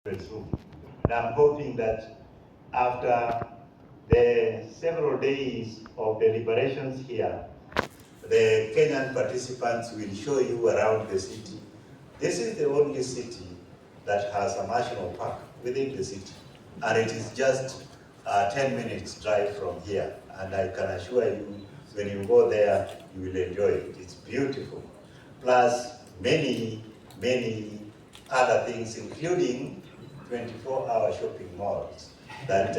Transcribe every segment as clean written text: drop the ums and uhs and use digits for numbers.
room. And I'm hoping that after the several days of deliberations here, the Kenyan participants will show you around the city. This is the only city that has a national park within the city. And it is just 10 minutes drive from here. And I can assure you, when you go there, you will enjoy it. It's beautiful. Plus many other things, including 24-hour shopping malls that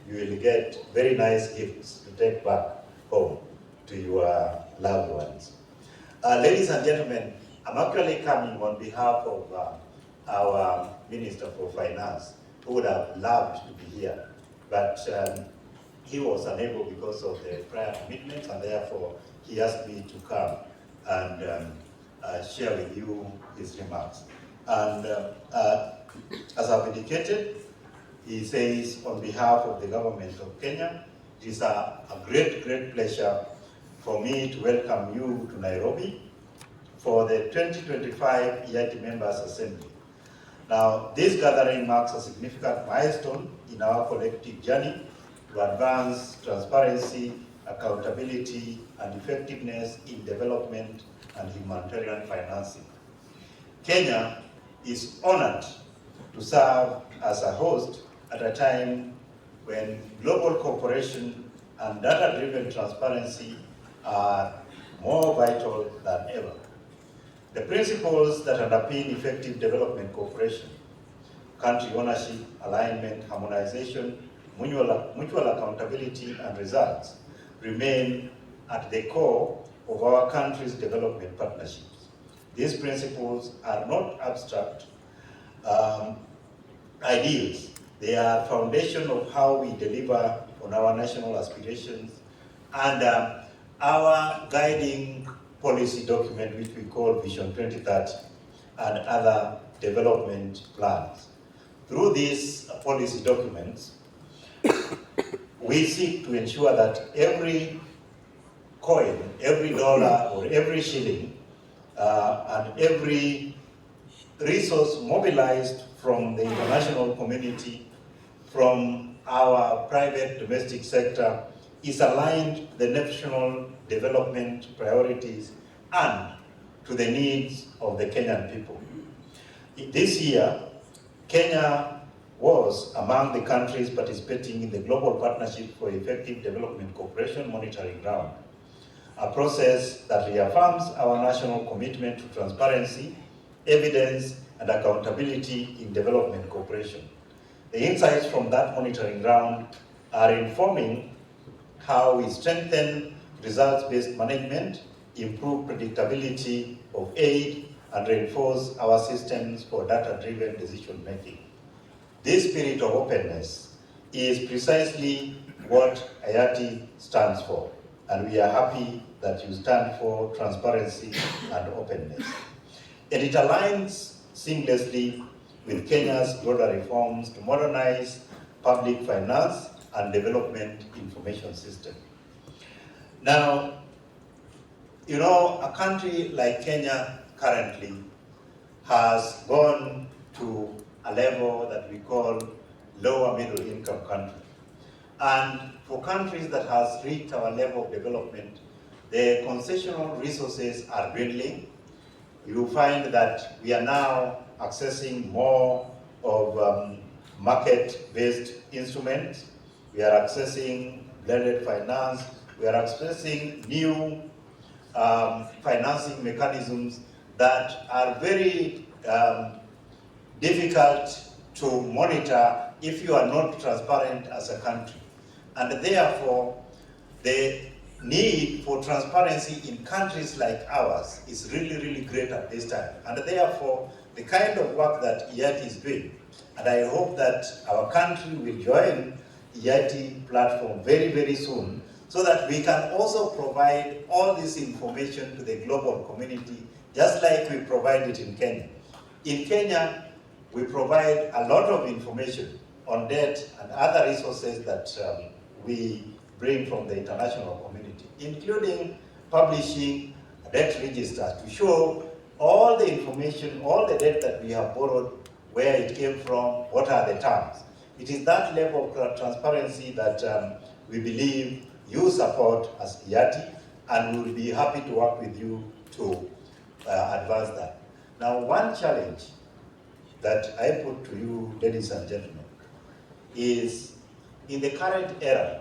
you will get very nice gifts to take back home to your loved ones. Ladies and gentlemen, I'm actually coming on behalf of our Minister for Finance, who would have loved to be here, but he was unable because of the prior commitments, and therefore he asked me to come and share with you his remarks. And as I've indicated, he says, on behalf of the government of Kenya, it is a great pleasure for me to welcome you to Nairobi for the 2025 IATI Members Assembly. Now, this gathering marks a significant milestone in our collective journey to advance transparency, accountability, and effectiveness in development and humanitarian financing. Kenya is honored to serve as a host at a time when global cooperation and data-driven transparency are more vital than ever. The principles that underpin effective development cooperation, country ownership, alignment, harmonization, mutual accountability, and results remain at the core of our country's development partnerships. These principles are not abstract ideals. They are foundation of how we deliver on our national aspirations and our guiding policy document, which we call Vision 2030, and other development plans. Through these policy documents, we seek to ensure that every coin, every dollar, or every shilling, and every resource mobilized from the international community, from our private domestic sector, is aligned to the national development priorities and to the needs of the Kenyan people. This year, Kenya was among the countries participating in the Global Partnership for Effective Development Cooperation Monitoring Round, a process that reaffirms our national commitment to transparency, evidence, and accountability in development cooperation. The insights from that monitoring round are informing how we strengthen results-based management, improve predictability of aid, and reinforce our systems for data-driven decision-making. This spirit of openness is precisely what IATI stands for, and we are happy that you stand for transparency and openness. And it aligns seamlessly with Kenya's broader reforms to modernize public finance and development information system. Now, you know, a country like Kenya currently has gone to a level that we call lower middle income country. And for countries that has reached our level of development, the concessional resources are dwindling. You will find that we are now accessing more of market-based instruments. We are accessing blended finance. We are accessing new financing mechanisms that are very difficult to monitor if you are not transparent as a country. And therefore, the need for transparency in countries like ours is really great at this time. And therefore, the kind of work that IATI is doing, and I hope that our country will join IATI platform very soon, so that we can also provide all this information to the global community, just like we provide it in Kenya. In Kenya, we provide a lot of information on debt and other resources that we bring from the international community, including publishing a debt register to show all the information, all the debt that we have borrowed, where it came from, what are the terms. It is that level of transparency that we believe you support as IATI, and we'll be happy to work with you to advance that. Now, one challenge that I put to you, ladies and gentlemen, is in the current era,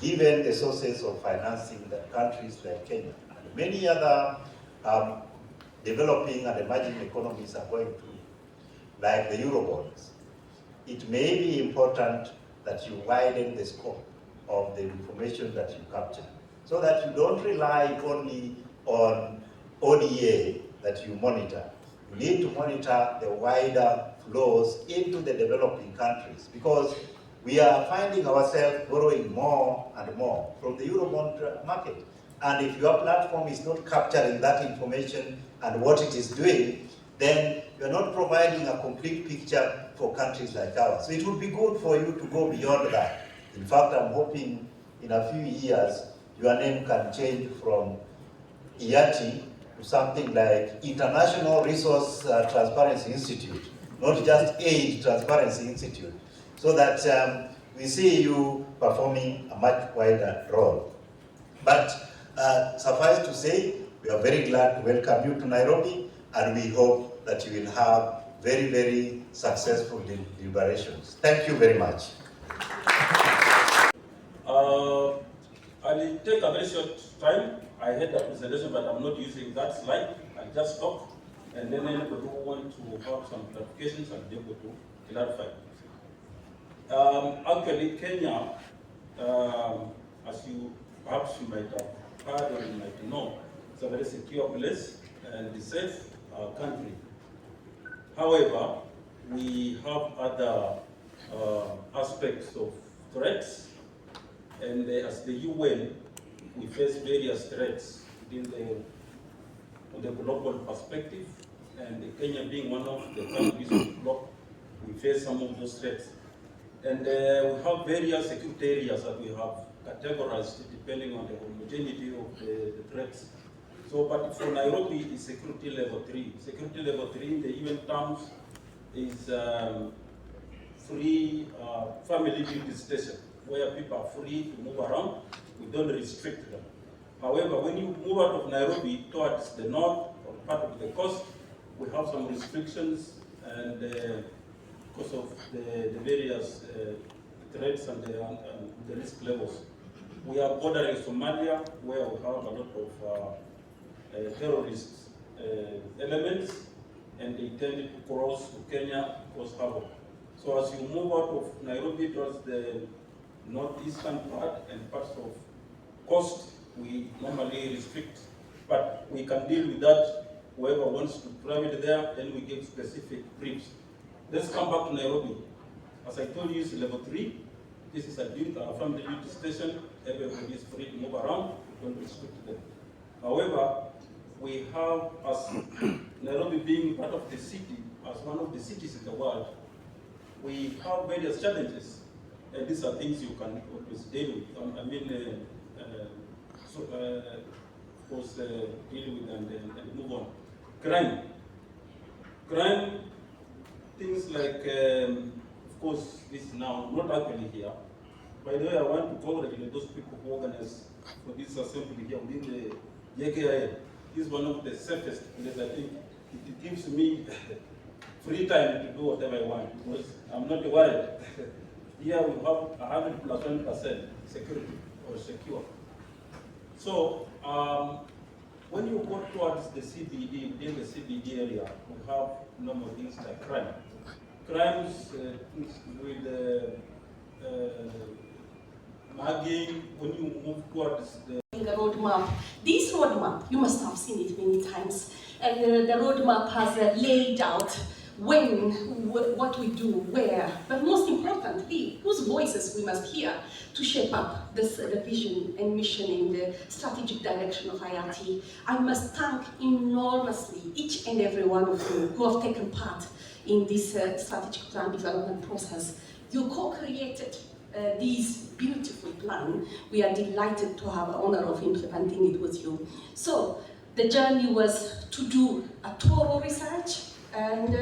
given the sources of financing that countries like Kenya and many other developing and emerging economies are going through, like the Eurobonds, it may be important that you widen the scope of the information that you capture, so that you don't rely only on ODA that you monitor. You need to monitor the wider flows into the developing countries, because we are finding ourselves borrowing more and more from the Eurobond market. And if your platform is not capturing that information and what it is doing, then you're not providing a complete picture for countries like ours. So it would be good for you to go beyond that. In fact, I'm hoping in a few years, your name can change from IATI to something like International Resource Transparency Institute, not just Aid Transparency Institute, so that we see you performing a much wider role. But suffice to say, we are very glad to welcome you to Nairobi, and we hope that you will have very, very successful deliberations. Thank you very much. I'll take a very short time. I had a presentation, but I'm not using that slide. I'll just stop, and then anybody who wants to have some clarifications, I'll be able to clarify. Actually, Kenya, as you perhaps you might have heard or you might know, it's a very secure place and a safe country. However, we have other aspects of threats, and as the UN, we face various threats in the global perspective, and Kenya being one of the countries of the bloc, we face some of those threats. And we have various security areas that we have categorized depending on the homogeneity of the threats. So, but for Nairobi, is security level 3. Security level 3 in the UN terms is free family visitation, where people are free to move around. We don't restrict them. However, when you move out of Nairobi towards the north or part of the coast, we have some restrictions, and because of the various threats and the risk levels. We are bordering Somalia, where we have a lot of terrorist elements, and they tend to cross to Kenya, cause havoc. So as you move out of Nairobi towards the northeastern part and parts of coast, we normally restrict, but we can deal with that. Whoever wants to travel there, then we give specific briefs. Let's come back to Nairobi. As I told you, it's level 3. This is a family duty station. Everybody is free to move around. We don't restrict them. However, we have, as Nairobi being part of the city, as one of the cities in the world, we have various challenges. And these are things you can always deal with. Of course, deal with and move on. Crime. Things like, of course, this is now not actually here. By the way, I want to congratulate those people who organized for this assembly here within the JKIA. This is one of the safest places. I think it gives me free time to do whatever I want, because I'm not worried. Here we have 100 plus 1% security or secure. So when you go towards the CBD, within the CBD area, we have normal things like crime. Crimes with mugging, when you move towards the roadmap. This roadmap, you must have seen it many times, and the roadmap has laid out when, what we do, where, but most importantly, whose voices we must hear to shape up the vision and mission in the strategic direction of IATI. I must thank enormously each and every one of you who have taken part in this strategic plan development process. You co-created this beautiful plan. We are delighted to have the honor of implementing it with you. So the journey was to do a thorough research and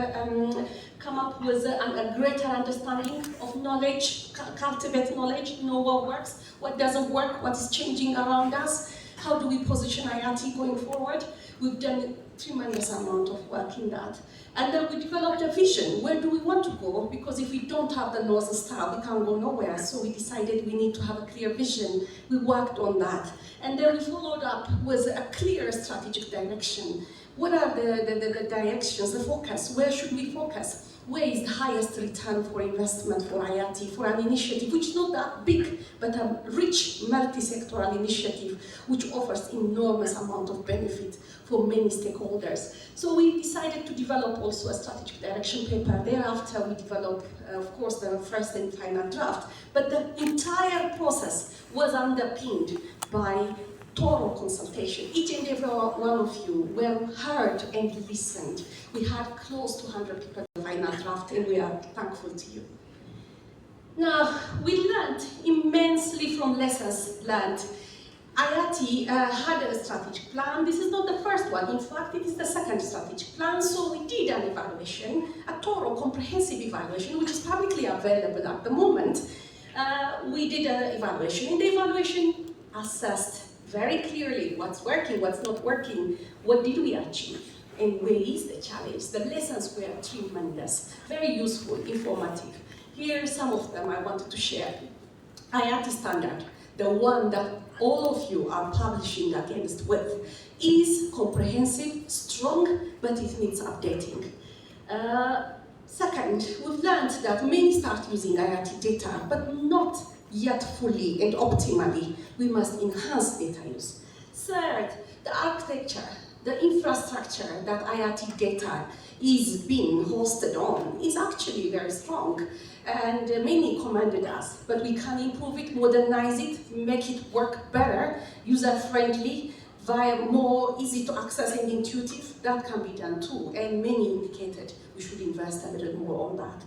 come up with a greater understanding of knowledge, cultivate knowledge, know what works, what doesn't work, what is changing around us, how do we position IATI going forward. We've done a tremendous amount of work in that. And then we developed a vision. Where do we want to go? Because if we don't have the North Star, we can't go nowhere. So we decided we need to have a clear vision. We worked on that. And then we followed up with a clear strategic direction. What are the directions, the focus? Where should we focus? Where is the highest return for investment for IATI, for an initiative which is not that big, but a rich multi-sectoral initiative which offers enormous amount of benefit for many stakeholders. So we decided to develop also a strategic direction paper. Thereafter we developed, of course, the first and final draft, but the entire process was underpinned by thorough consultation. Each and every one of you were heard and listened. We had close to 100 people in the final draft, and we are thankful to you. Now, we learned immensely from lessons learned. IATI had a strategic plan. This is not the first one. In fact, it is the second strategic plan. So we did an evaluation, a thorough, comprehensive evaluation, which is publicly available at the moment. We did an evaluation, and the evaluation assessed very clearly what's working, what's not working, what did we achieve, and where is the challenge. The lessons were tremendous, very useful, informative. Here are some of them I wanted to share. IATI standard, the one that all of you are publishing against with, is comprehensive, strong, but it needs updating. Second, we've learned that many start using IATI data, but not yet fully and optimally. We must enhance data use. Third, the architecture, the infrastructure that IATI data is being hosted on is actually very strong, and many commended us, but we can improve it, modernize it, make it work better, user-friendly, via more easy to access and intuitive. That can be done too, and many indicated we should invest a little more on that.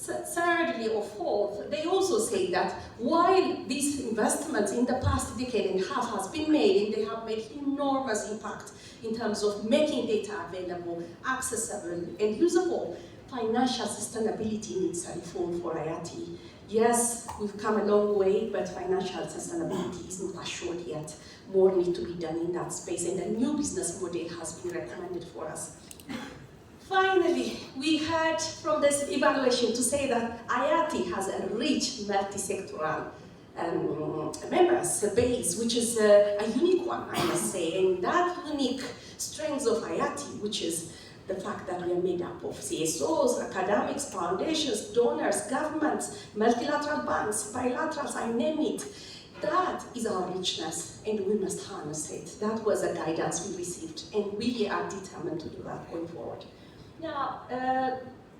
Thirdly or fourth, they also say that while these investments in the past decade and a half has been made, and they have made enormous impact in terms of making data available, accessible, and usable, financial sustainability needs a reform for IATI. Yes, we've come a long way, but financial sustainability isn't assured yet. More needs to be done in that space, and a new business model has been recommended for us. Finally, we heard from this evaluation to say that IATI has a rich multi-sectoral members base, which is a unique one, I must say. And that unique strength of IATI, which is the fact that we are made up of CSOs, academics, foundations, donors, governments, multilateral banks, bilaterals, I name it. That is our richness, and we must harness it. That was the guidance we received, and we are determined to do that going forward. Now,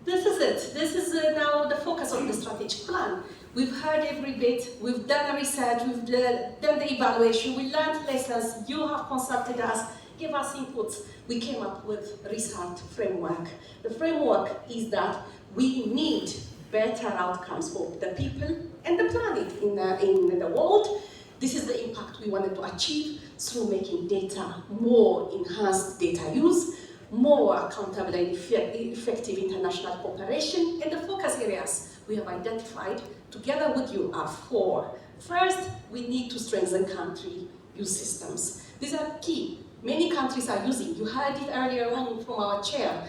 this is it. This is now the focus of the strategic plan. We've heard every bit, we've done the research, we've done the evaluation, we learned lessons, you have consulted us, gave us inputs. We came up with a research framework. The framework is that we need better outcomes for the people and the planet in the world. This is the impact we wanted to achieve through making data more enhanced data use, more accountable and effective international cooperation, and the focus areas we have identified together with you are four. First, we need to strengthen country use systems. These are key. Many countries are using, you heard it earlier on from our chair,